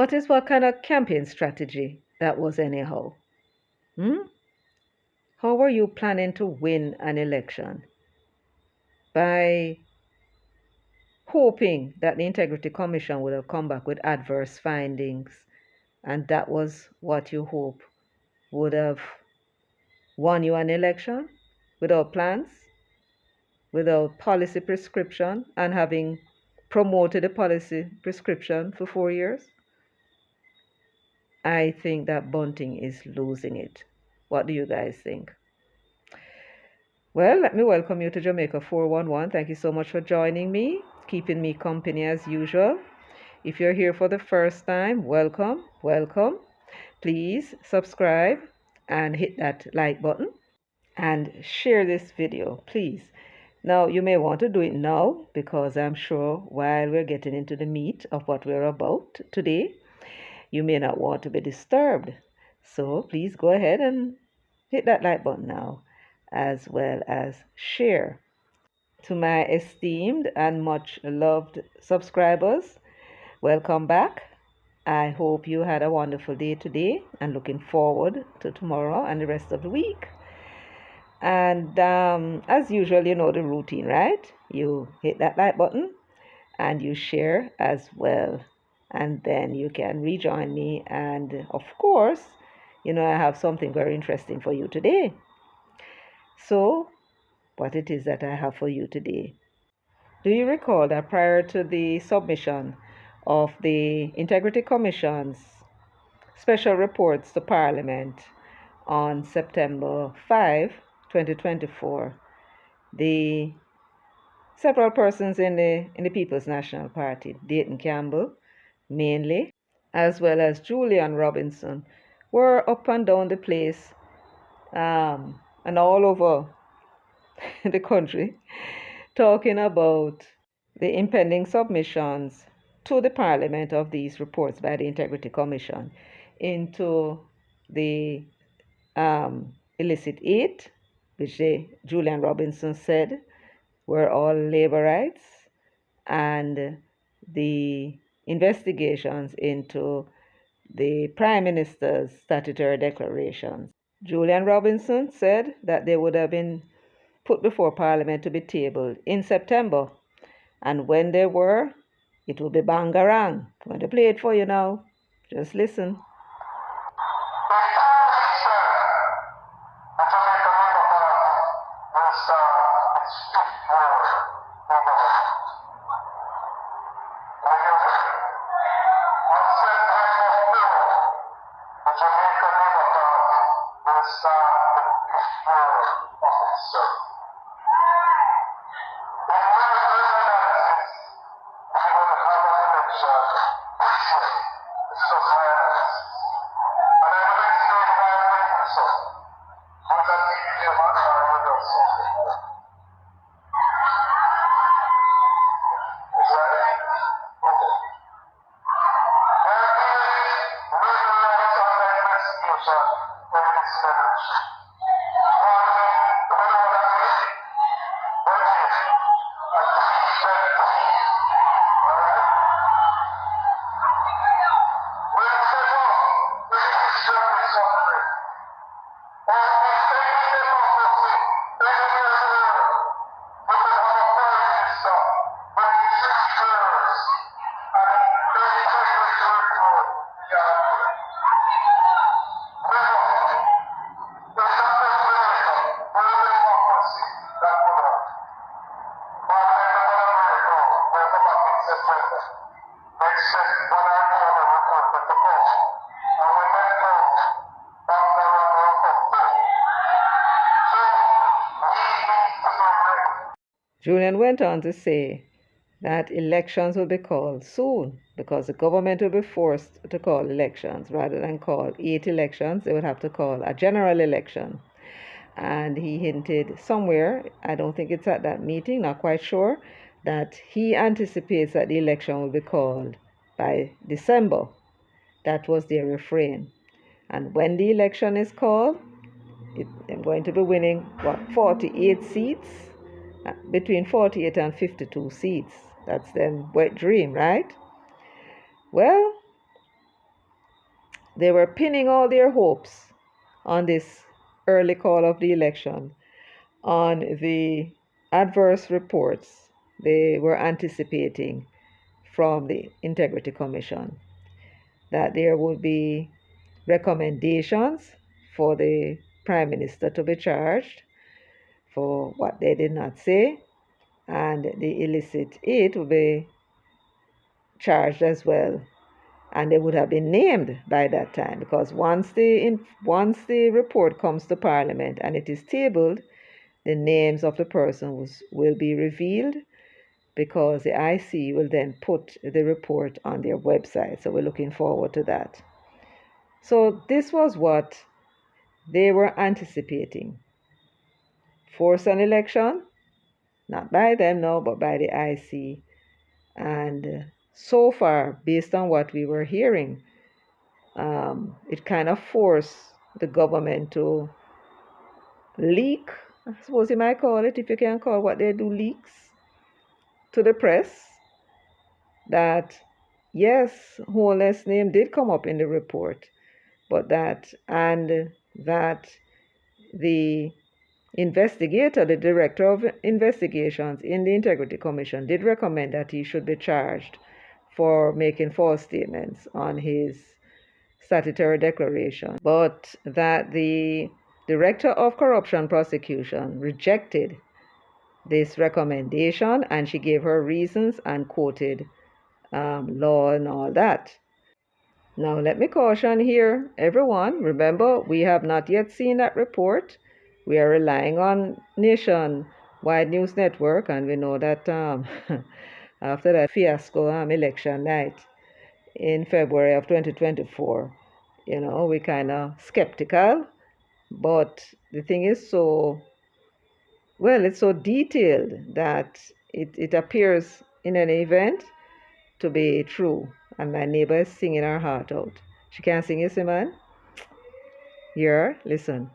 What kind of campaign strategy that was anyhow? Hmm? How were you planning to win an election? By hoping that the Integrity Commission would have come back with adverse findings, and that was what you hope would have won you an election without plans, without policy prescription, and having promoted the policy prescription for 4 years? I think that Bunting is losing it. What do you guys think? Well, let me welcome you to Jamaica 411. Thank you so much for joining me, keeping me company as usual. If you're here for the first time, welcome, welcome. Please subscribe and hit that like button and share this video, please. Now, you may want to do it now because I'm sure while we're getting into the meat of what we're about today, you may not want to be disturbed. So please go ahead and hit that like button now, as well as share. To my esteemed and much loved subscribers, welcome back. I hope you had a wonderful day today and looking forward to tomorrow and the rest of the week. And as usual, you know the routine, right? You hit that like button and you share as well. And then you can rejoin me. And of course, I have something very interesting for you today. So, what it is that I have for you today. Do you recall that prior to the submission of the Integrity Commission's special reports to Parliament on September 5, 2024, the several persons in the People's National Party, Dayton Campbell mainly, as well as Julian Robinson, were up and down the place and all over the country talking about the impending submissions to the Parliament of these reports by the Integrity Commission into the illicit aid, which Julian Robinson said were all labor rights, and the investigations into the Prime Minister's statutory declarations. Julian Robinson said that they would have been put before Parliament to be tabled in September, and when they were, it will be bangarang. I'm going to play it for you now. Just listen. Julian went on to say that elections will be called soon because the government will be forced to call elections. Rather than call 8 elections, they would have to call a general election. And he hinted somewhere, I don't think it's at that meeting, not quite sure, that he anticipates that the election will be called by December. That was their refrain. And when the election is called, they're going to be winning, 48 seats? Between 48 and 52 seats. That's them wet dream, right? Well, they were pinning all their hopes on this early call of the election on the adverse reports they were anticipating from the Integrity Commission, that there would be recommendations for the Prime Minister to be charged for what they did not say, and the illicit aid would be charged as well. And they would have been named by that time, because once the report comes to Parliament and it is tabled, the names of the persons will be revealed, because the IC will then put the report on their website. So we're looking forward to that. So this was what they were anticipating. Force an election, not by them now, but by the IC. And so far, based on what we were hearing, it kind of forced the government to leak, I suppose you might call it, if you can call what they do leaks, to the press, that yes, Holness' name did come up in the report, but that the investigator, the director of investigations in the Integrity Commission, did recommend that he should be charged for making false statements on his statutory declaration, but that the director of corruption prosecution rejected this recommendation, and she gave her reasons and quoted law and all that. Now, let me caution here, everyone. Remember, we have not yet seen that report. We are relying on Nationwide News Network, and we know that after that fiasco election night in February of 2024, we kind of skeptical. But the thing is it's so detailed that it appears in any event to be true. And my neighbor is singing her heart out. She can't sing, you see, man? Here, listen.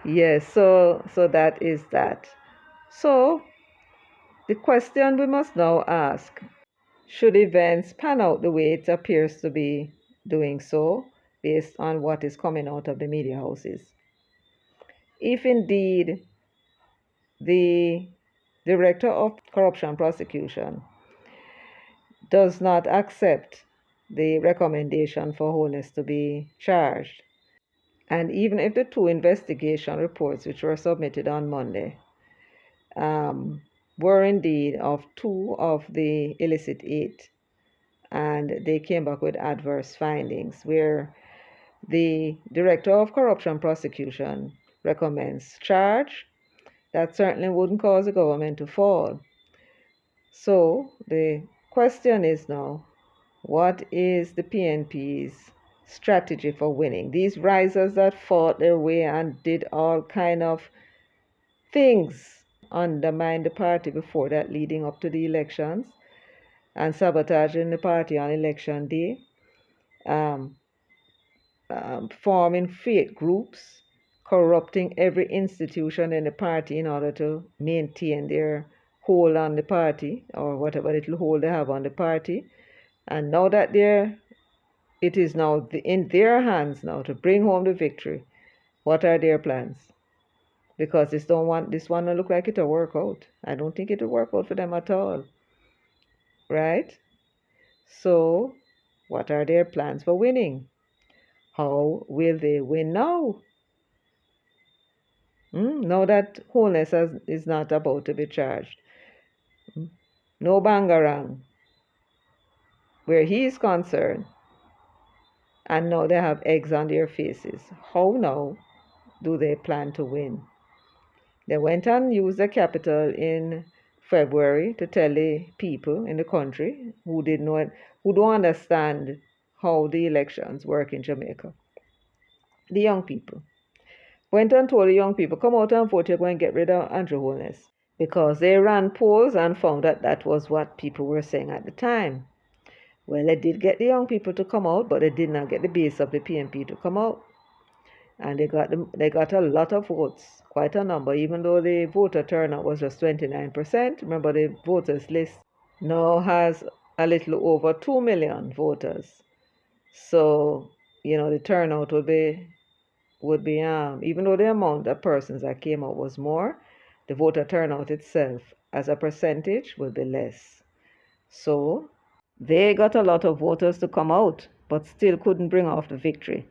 Yes, so that is that. So the question we must now ask, should events pan out the way it appears to be doing so, based on what is coming out of the media houses? If indeed the director of corruption prosecution does not accept the recommendation for Holness to be charged, and even if the two investigation reports which were submitted on Monday were indeed of two of the illicit 8, and they came back with adverse findings where the director of corruption prosecution recommends charge, that certainly wouldn't cause the government to fall. So the question is now, what is the PNP's strategy for winning? These risers that fought their way and did all kind of things, undermine the party before that, leading up to the elections, and sabotaging the party on election day, forming fake groups, corrupting every institution in the party in order to maintain their hold on the party, or whatever little hold they have on the party. And now that it is now in their hands now to bring home the victory, what are their plans? Because this one to look like it'll work out. I don't think it'll work out for them at all. Right? So, what are their plans for winning? How will they win now? Now that Holness is not about to be charged. No bangarang, where he is concerned. And now they have eggs on their faces. How now do they plan to win? They went and used the capital in February to tell the people in the country who don't understand how the elections work in Jamaica. The young people went and told the young people, come out and vote, you're going to get rid of Andrew Holness. Because they ran polls and found that was what people were saying at the time. Well, they did get the young people to come out, but they did not get the base of the PNP to come out. And they got a lot of votes, quite a number, even though the voter turnout was just 29%. Remember, the voters list now has a little over 2 million voters. So, the turnout would be even though the amount of persons that came out was more, the voter turnout itself as a percentage will be less. So they got a lot of voters to come out, but still couldn't bring off the victory.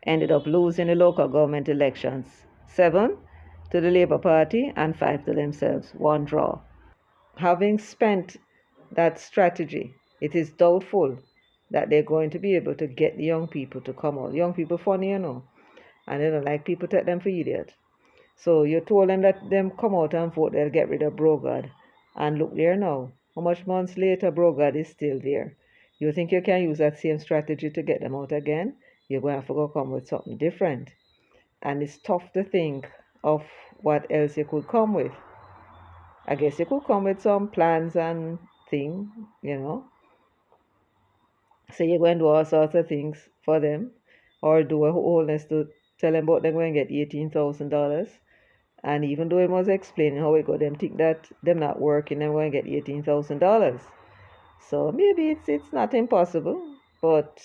Ended up losing the local government elections. 7 to the Labour Party and 5 to themselves. One draw. Having spent that strategy, it is doubtful that they're going to be able to get the young people to come out. Young people funny, and they don't like people take them for idiot. So you told them that them come out and vote, they'll get rid of Brogard. And look there now. How much months later Brogard is still there? You think you can use that same strategy to get them out again? You're going to have to go come with something different. And it's tough to think of what else you could come with. I guess you could come with some plans and thing. So you're going to do all sorts of things for them. Or do a wholeness to tell them about them going to get $18,000. And even though it was explaining how it got them think that them not working, them going to get $18,000. So maybe it's not impossible, but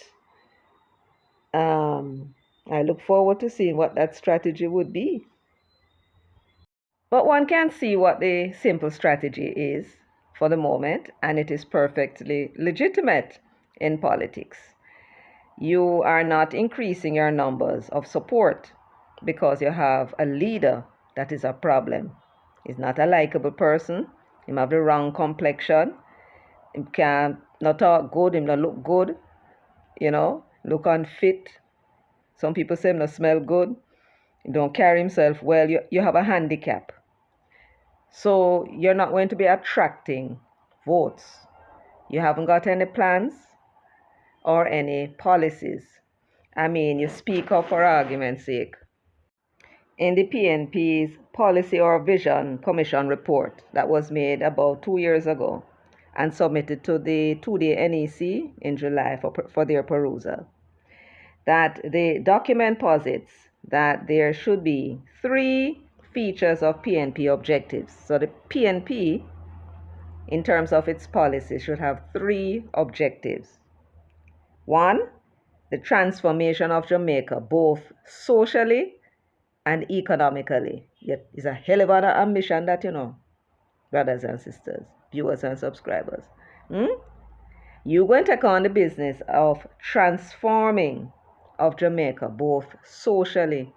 I look forward to seeing what that strategy would be. But one can see what the simple strategy is for the moment, and it is perfectly legitimate in politics. You are not increasing your numbers of support because you have a leader that is a problem. He's not a likable person. He have the wrong complexion. He can not talk good. He not look good. Look unfit. Some people say he not smell good. He don't carry himself well. You have a handicap. So you're not going to be attracting votes. You haven't got any plans or any policies. I mean, you speak up for argument's sake. In the PNP's Policy or Vision Commission report that was made about 2 years ago and submitted to the two-day NEC in July for their perusal, that the document posits that there should be 3 features of PNP objectives. So the PNP, in terms of its policy, should have 3 objectives. 1, the transformation of Jamaica, both socially and economically. Yet it's a hell of an ambition that, brothers and sisters, viewers and subscribers. You're going to take on the business of transforming of Jamaica, both socially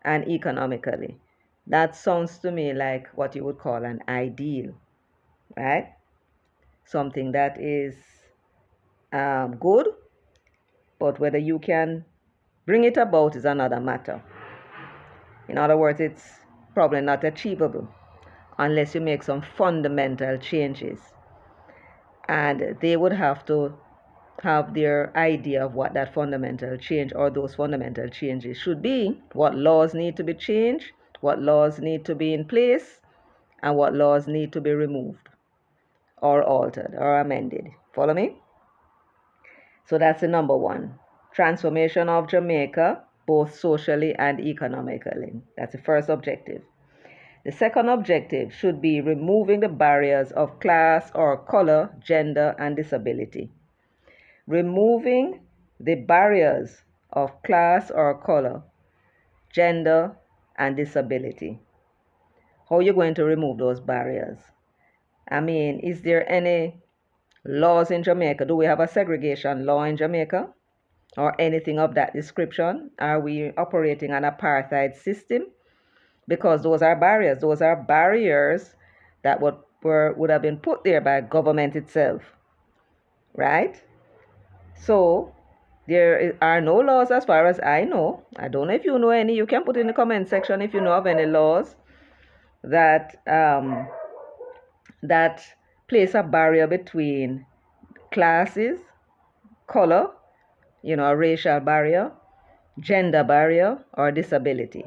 and economically. That sounds to me like what you would call an ideal, right? Something that is good, but whether you can bring it about is another matter. In other words, it's probably not achievable unless you make some fundamental changes. And they would have to have their idea of what that fundamental change or those fundamental changes should be, what laws need to be changed, what laws need to be in place, and what laws need to be removed or altered or amended. Follow me? So that's the number 1. Transformation of Jamaica, both socially and economically. That's the first objective. The second objective should be removing the barriers of class or color, gender, and disability. Removing the barriers of class or color, gender, and disability. How are you going to remove those barriers? I mean, is there any laws in Jamaica? Do we have a segregation law in Jamaica? Or anything of that description? Are we operating an apartheid system? Because those are barriers. Those are barriers that would have been put there by government itself, right? So there are no laws as far as I know. I don't know if you know any. You can put in the comment section if you know of any laws that that place a barrier between classes, color, a racial barrier, gender barrier, or disability.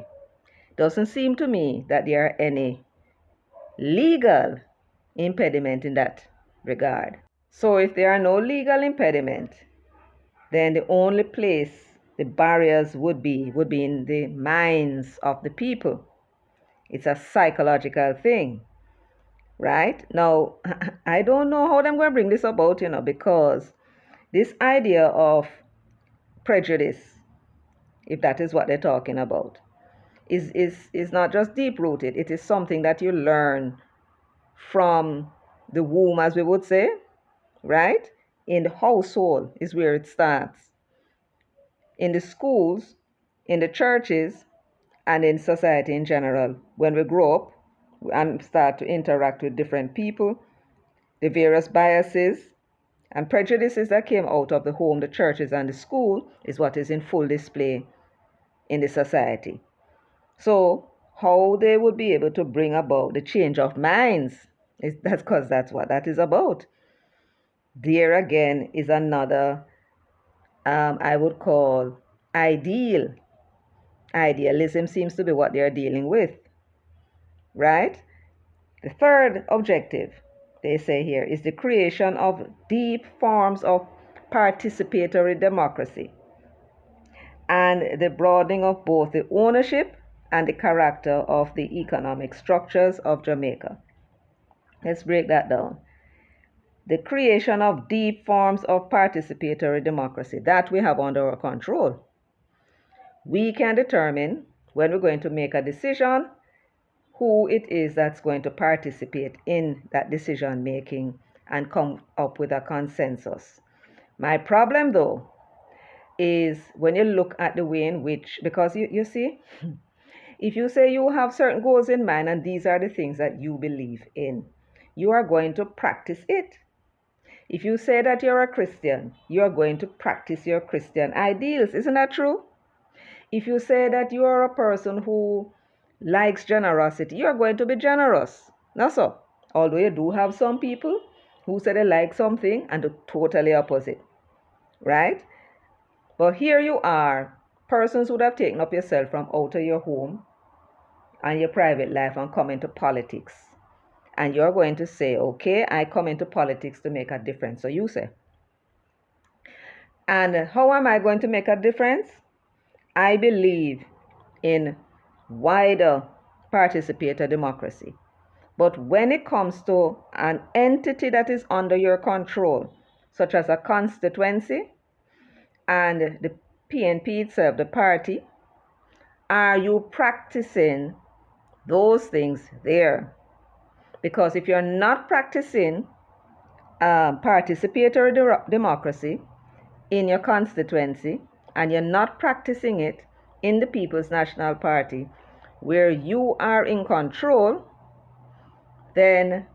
Doesn't seem to me that there are any legal impediment in that regard. So if there are no legal impediment, then the only place the barriers would be in the minds of the people. It's a psychological thing. right? Now, I don't know how I'm going to bring this about, because this idea of prejudice, if that is what they're talking about, is not just deep rooted. It is something that you learn from the womb, as we would say, right? In the household is where it starts. In the schools, in the churches, and in society in general. When we grow up and start to interact with different people, the various biases and prejudices that came out of the home, the churches, and the school is what is in full display in the society. So, how they would be able to bring about the change of minds that's because that's what that is about. There again is another, I would call, ideal. Idealism seems to be what they're dealing with, right? The third objective, they say here, is the creation of deep forms of participatory democracy and the broadening of both the ownership and the character of the economic structures of Jamaica. Let's break that down. The creation of deep forms of participatory democracy that we have under our control. We can determine when we're going to make a decision who it is that's going to participate in that decision making and come up with a consensus. My problem, though, is when you look at the way in which, because you see, if you say you have certain goals in mind and these are the things that you believe in, you are going to practice it. If you say that you're a Christian, you are going to practice your Christian ideals. Isn't that true? If you say that you are a person who likes generosity, you are going to be generous. Not so. Although you do have some people who say they like something and do totally opposite, right? But here you are, persons would have taken up yourself from out of your home and your private life and come into politics. And you're going to say, okay, I come into politics to make a difference. So you say. And how am I going to make a difference? I believe in wider participatory democracy. But when it comes to an entity that is under your control, such as a constituency and the PNP itself, the party, are you practicing those things there? Because if you're not practicing participatory democracy in your constituency and you're not practicing it in the People's National Party, where you are in control, then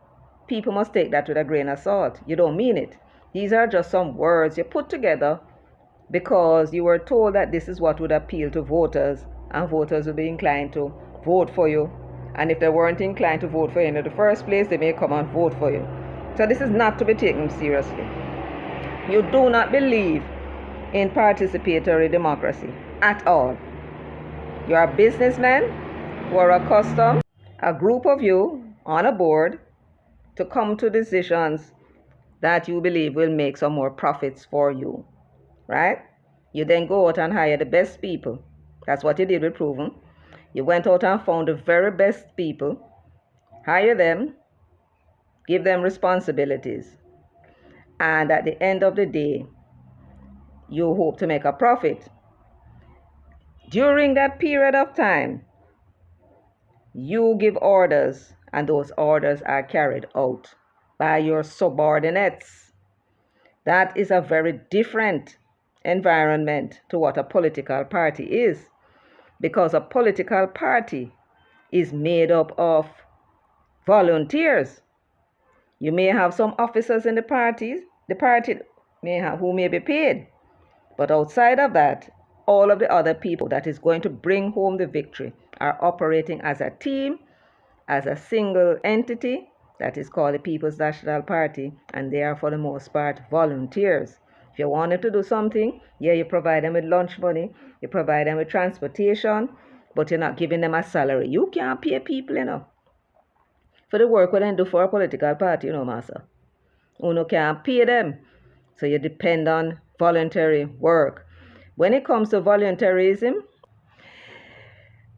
people must take that with a grain of salt. You don't mean it. These are just some words you put together because you were told that this is what would appeal to voters, and voters would be inclined to vote for you. And if they weren't inclined to vote for you in the first place, they may come and vote for you. So this is not to be taken seriously. You do not believe in participatory democracy at all. You're a businessman who are accustomed, a group of you on a board, to come to decisions that you believe will make some more profits for you, right? You then go out and hire the best people. That's what you did with Proven. You went out and found the very best people, hire them, give them responsibilities, and at the end of the day, you hope to make a profit. During that period of time, you give orders, and those orders are carried out by your subordinates. That is a very different environment to what a political party is, because a political party is made up of volunteers. You may have some officers in the party may have who may be paid, but outside of that, all of the other people that is going to bring home the victory are operating as a team, as a single entity that is called the People's National Party, and they are for the most part volunteers. If you want them to do something, yeah, you provide them with lunch money, you provide them with transportation, but you're not giving them a salary. You can't pay people, for the work what they do for a political party, master. You can't pay them. So you depend on voluntary work. When it comes to voluntarism,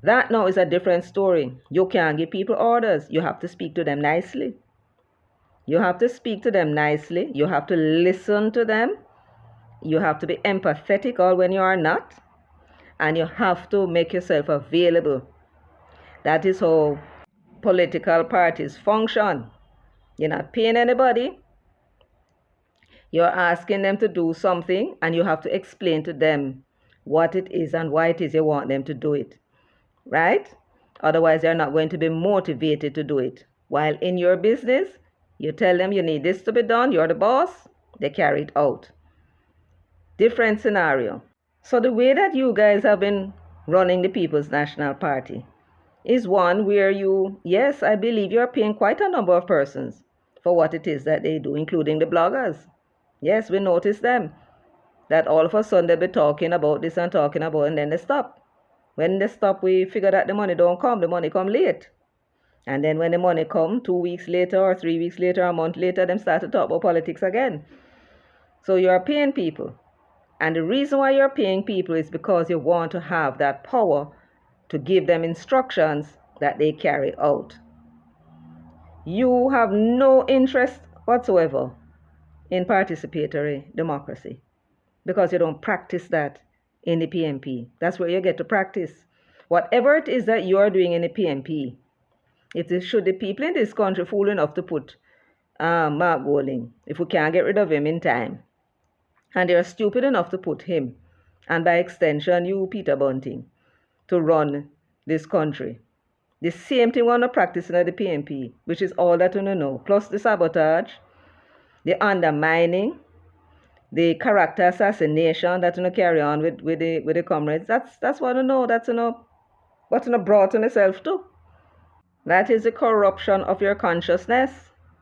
that now is a different story. You can't give people orders. You have to speak to them nicely. You have to speak to them nicely. You have to listen to them. You have to be empathetic or when you are not. And you have to make yourself available. That is how political parties function. You're not paying anybody. You're asking them to do something, and you have to explain to them what it is and why it is you want them to do it. Right? Otherwise, they're not going to be motivated to do it. While in your business, you tell them you need this to be done, you're the boss, they carry it out. Different scenario. So the way that you guys have been running the People's National Party is one where yes, I believe you're paying quite a number of persons for what it is that they do, including the bloggers. Yes, we notice them. That all of a sudden they be talking about this and talking about, and then they stop. When they stop, we figure that the money don't come. The money come late. And then when the money come 2 weeks later or 3 weeks later, a month later, them start to talk about politics again. So you're paying people. And the reason why you're paying people is because you want to have that power to give them instructions that they carry out. You have no interest whatsoever in participatory democracy because you don't practice that in the PMP. That's where you get to practice. Whatever it is that you are doing in the PMP, should the people in this country fool enough to put Mark Golding, if we can't get rid of him in time, and they're stupid enough to put him, and by extension you, Peter Bunting, to run this country. The same thing we're not practicing at the PMP, which is all that we know, plus the sabotage, the undermining, the character assassination that we carry on with the comrades. That's what we know. That's what we brought on itself too. That is the corruption of your consciousness,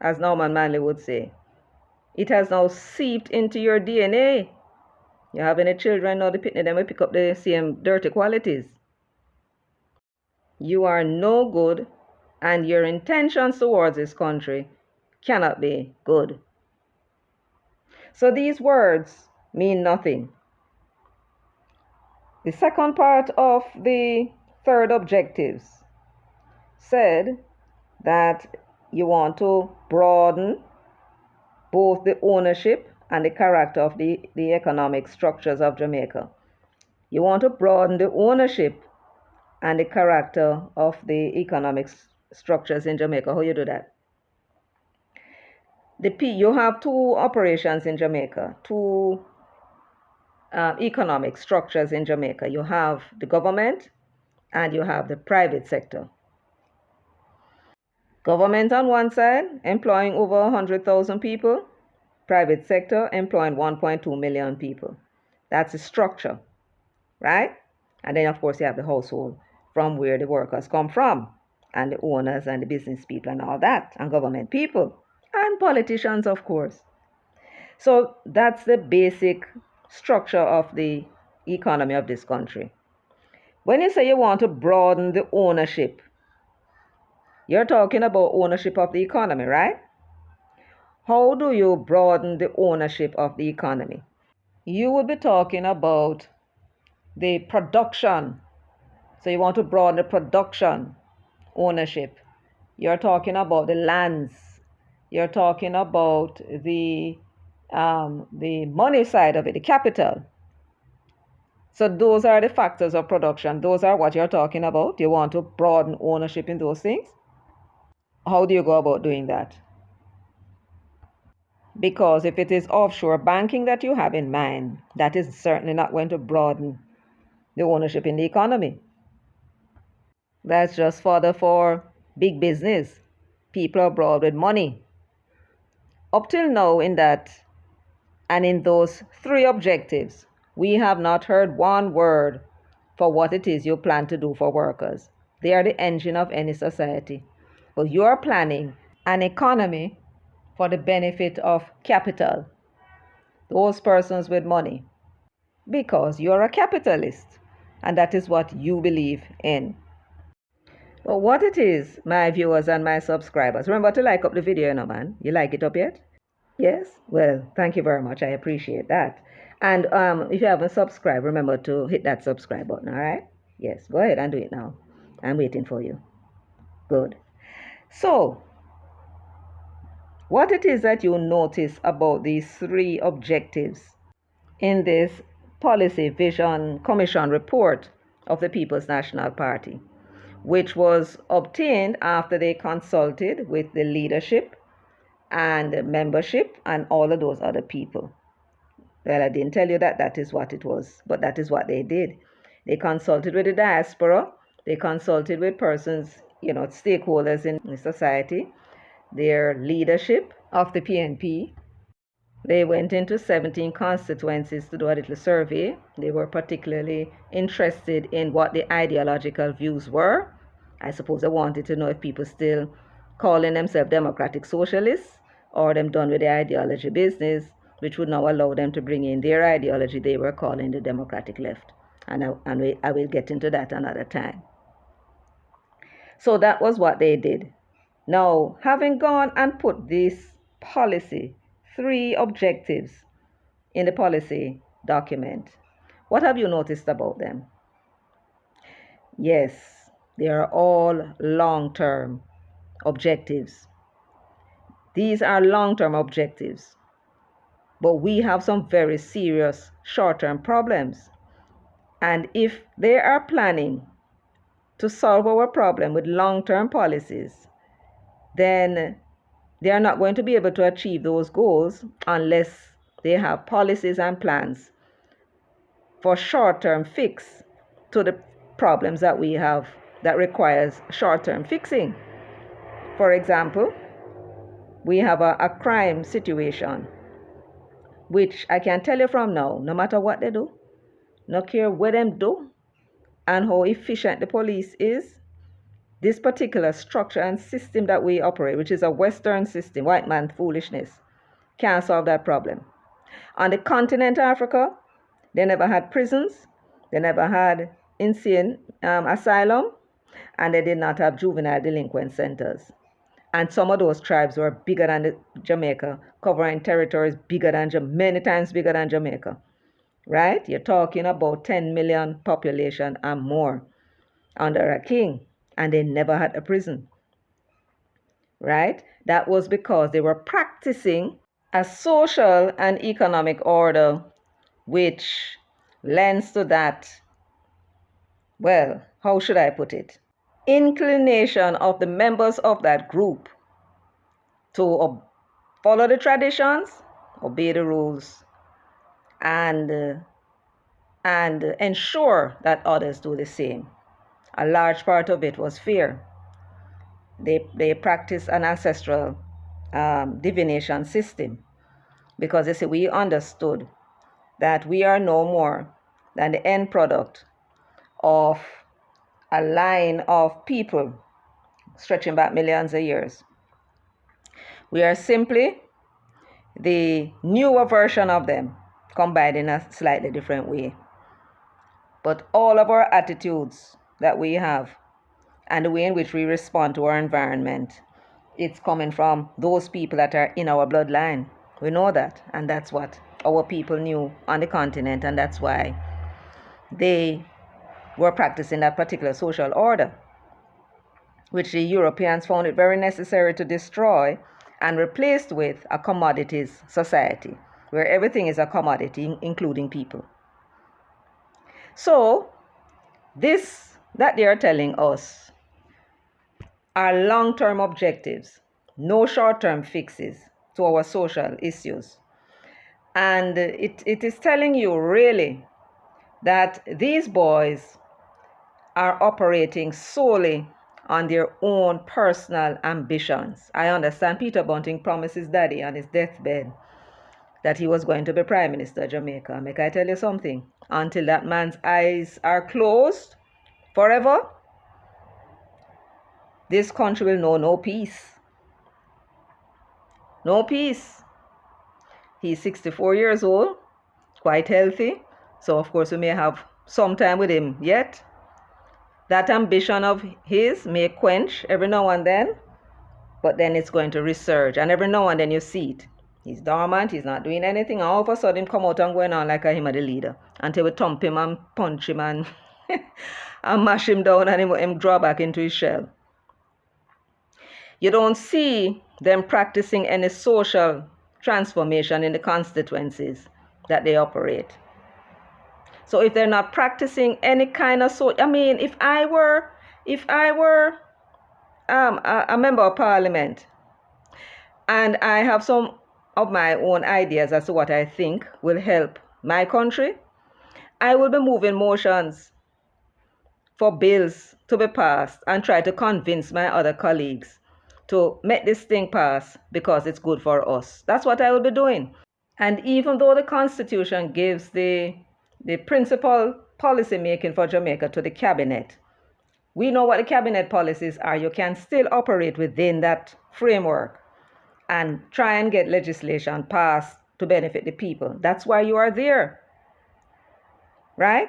as Norman Manley would say. It has now seeped into your DNA. You have any children now, them will pick up the same dirty qualities. You are no good, and your intentions towards this country cannot be good. So these words mean nothing. The second part of the third objectives said that you want to broaden both the ownership and the character of the economic structures of Jamaica. You want to broaden the ownership and the character of the economic structures in Jamaica. How you do that? You have two operations in Jamaica, two economic structures in Jamaica. You have the government and you have the private sector. Government on one side, employing over 100,000 people. Private sector, employing 1.2 million people. That's the structure, right? And then, of course, you have the household from where the workers come from, and the owners and the business people and all that, and government people, and politicians, of course. So that's the basic structure of the economy of this country. When you say you want to broaden the ownership, you're talking about ownership of the economy, right? How do you broaden the ownership of the economy? You would be talking about the production. So you want to broaden the production ownership. You're talking about the lands. You're talking about the money side of it, the capital. So those are the factors of production. Those are what you're talking about. You want to broaden ownership in those things. How do you go about doing that? Because if it is offshore banking that you have in mind, that is certainly not going to broaden the ownership in the economy. That's just further for big business, people abroad with money. Up till now, in that and in those three objectives, we have not heard one word for what it is you plan to do for workers. They are the engine of any society. But you are planning an economy for the benefit of capital, those persons with money, because you're a capitalist, and that is what you believe in. But what it is, my viewers and my subscribers, remember to like up the video, man. You like it up yet? Yes? Well, thank you very much. I appreciate that. And if you haven't subscribed, remember to hit that subscribe button, all right? Yes, go ahead and do it now. I'm waiting for you. Good. So, what it is that you notice about these three objectives in this Policy Vision Commission report of the People's National Party, which was obtained after they consulted with the leadership and membership and all of those other people. Well, I didn't tell you that that is what it was, but that is what they did. They consulted with the diaspora, they consulted with persons, stakeholders in society, their leadership of the PNP. They went into 17 constituencies to do a little survey. They were particularly interested in what the ideological views were. I suppose they wanted to know if people still calling themselves democratic socialists or them done with the ideology business, which would now allow them to bring in their ideology they were calling the democratic left. And I will get into that another time. So that was what they did. Now, having gone and put this policy, three objectives in the policy document, what have you noticed about them? Yes, they are all long-term objectives. These are long-term objectives, but we have some very serious short-term problems. And if they are planning to solve our problem with long-term policies, then they are not going to be able to achieve those goals unless they have policies and plans for short-term fix to the problems that we have that requires short-term fixing. For example, we have a crime situation, which I can tell you from now, no matter what they do, no care what them do and how efficient the police is, this particular structure and system that we operate, which is a Western system, white man foolishness, can't solve that problem. On the continent of Africa, they never had prisons, they never had insane asylum, and they did not have juvenile delinquent centers. And some of those tribes were bigger than Jamaica, covering territories bigger than many times bigger than Jamaica. Right? You're talking about 10 million population and more under a king, and they never had a prison. Right? That was because they were practicing a social and economic order which lends to that, well, how should I put it? Inclination of the members of that group to follow the traditions, obey the rules, and ensure that others do the same. A large part of it was fear. They practiced an ancestral divination system because they say we understood that we are no more than the end product of a line of people stretching back millions of years. We are simply the newer version of them, combined in a slightly different way. But all of our attitudes that we have and the way in which we respond to our environment, it's coming from those people that are in our bloodline. We know that, and that's what our people knew on the continent, and that's why they were practicing that particular social order, which the Europeans found it very necessary to destroy and replaced with a commodities society, where everything is a commodity, including people. So, this that they are telling us are long-term objectives, no short-term fixes to our social issues. And it is telling you really that these boys are operating solely on their own personal ambitions. I understand Peter Bunting promised his daddy on his deathbed that he was going to be Prime Minister of Jamaica. Make I tell you something? Until that man's eyes are closed forever, this country will know no peace. No peace. He's 64 years old, quite healthy. So, of course, we may have some time with him yet. That ambition of his may quench every now and then, but then it's going to resurge. And every now and then you see it. He's dormant, he's not doing anything. All of a sudden, come out and going on like him are the leader. Until we thump him and punch him and, and mash him down and him draw back into his shell. You don't see them practicing any social transformation in the constituencies that they operate. So if they're not practicing any kind of if I were a member of parliament and I have some of my own ideas as to what I think will help my country, I will be moving motions for bills to be passed and try to convince my other colleagues to make this thing pass because it's good for us. That's what I will be doing. And even though the Constitution gives the principal policy making for Jamaica to the cabinet, we know what the cabinet policies are. You can still operate within that framework and try and get legislation passed to benefit the people. That's why you are there, right?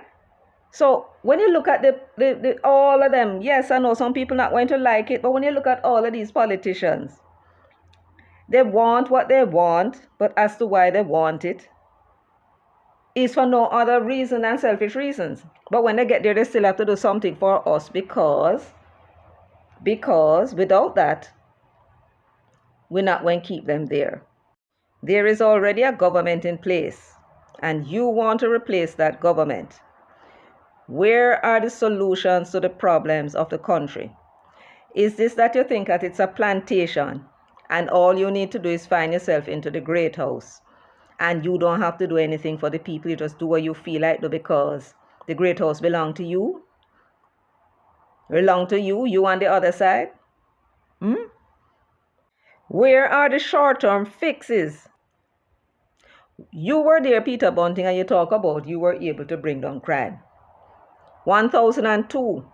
So when you look at the all of them, yes, I know some people not going to like it, but when you look at all of these politicians, they want what they want, but as to why they want it is for no other reason than selfish reasons. But when they get there, they still have to do something for us because without that, we're not going to keep them there. There is already a government in place, and you want to replace that government. Where are the solutions to the problems of the country? Is this that you think that it's a plantation and all you need to do is find yourself into the great house and you don't have to do anything for the people, you just do what you feel like do because the great house belongs to you? You on the other side? Where are the short-term fixes? You were there, Peter Bunting, and you talk about you were able to bring down crime. 1002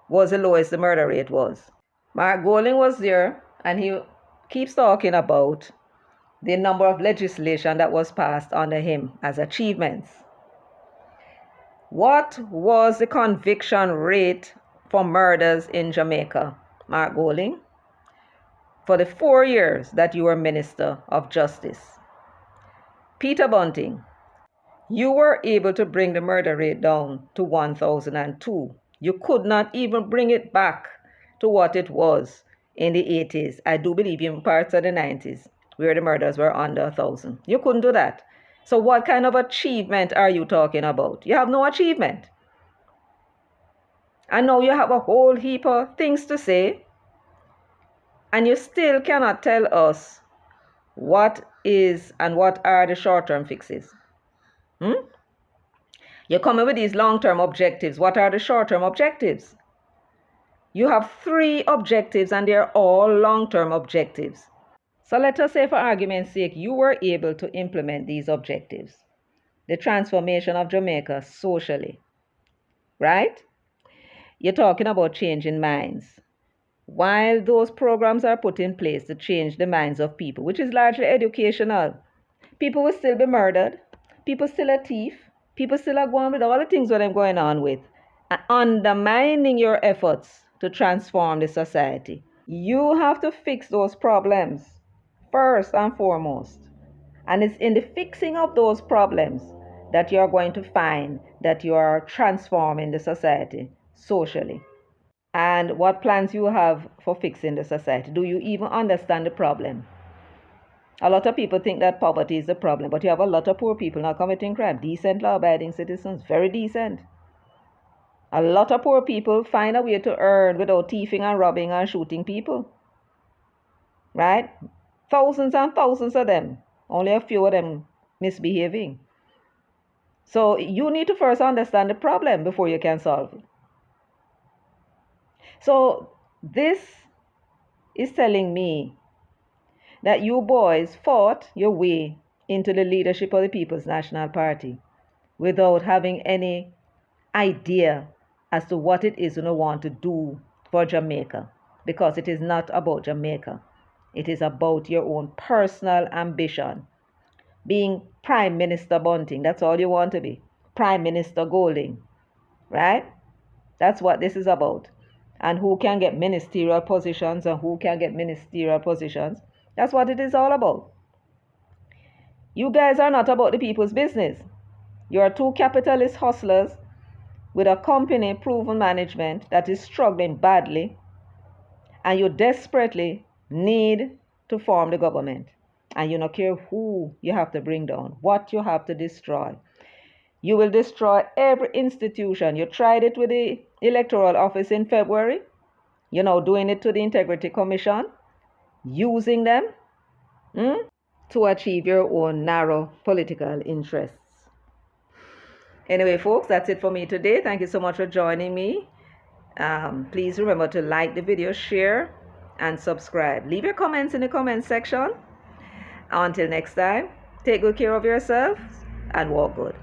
was the lowest the murder rate was. Mark Golding was there, and he keeps talking about the number of legislation that was passed under him as achievements. What was the conviction rate for murders in Jamaica, Mark Golding, for the 4 years that you were Minister of Justice? Peter Bunting, you were able to bring the murder rate down to 1002. You could not even bring it back to what it was in the 80s. I do believe in parts of the 90s where the murders were under 1,000. You couldn't do that. So what kind of achievement are you talking about? You have no achievement. I know you have a whole heap of things to say, and you still cannot tell us what is and what are the short-term fixes. You're coming with these long-term objectives. What are the short-term objectives? You have 3 objectives and they're all long-term objectives. So let us say for argument's sake, you were able to implement these objectives. The transformation of Jamaica socially, right? You're talking about changing minds. While those programs are put in place to change the minds of people, which is largely educational, people will still be murdered. People still are thief. People still are going with all the things that I'm going on with, undermining your efforts to transform the society. You have to fix those problems first and foremost. And it's in the fixing of those problems that you're going to find that you are transforming the society socially. And what plans you have for fixing the society? Do you even understand the problem? A lot of people think that poverty is the problem, but you have a lot of poor people not committing crime. Decent, law-abiding citizens, very decent. A lot of poor people find a way to earn without thieving and robbing and shooting people. Right? Thousands and thousands of them. Only a few of them misbehaving. So you need to first understand the problem before you can solve it. So this is telling me that you boys fought your way into the leadership of the People's National Party without having any idea as to what it is you want to do for Jamaica, because it is not about Jamaica. It is about your own personal ambition. Being Prime Minister Bunting, that's all you want to be. Prime Minister Golding, right? That's what this is about. And who can get ministerial positions and who can get ministerial positions. That's what it is all about. You guys are not about the people's business. You are 2 capitalist hustlers with a company proven management that is struggling badly, and you desperately need to form the government. And you don't care who you have to bring down, what you have to destroy. You will destroy every institution. You tried it with the Electoral Office in February, doing it to the Integrity Commission, using them to achieve your own narrow political interests. Anyway, folks, that's it for me today. Thank you so much for joining me. Please remember to like the video, share, and subscribe. Leave your comments in the comment section. Until next time, take good care of yourself and walk good.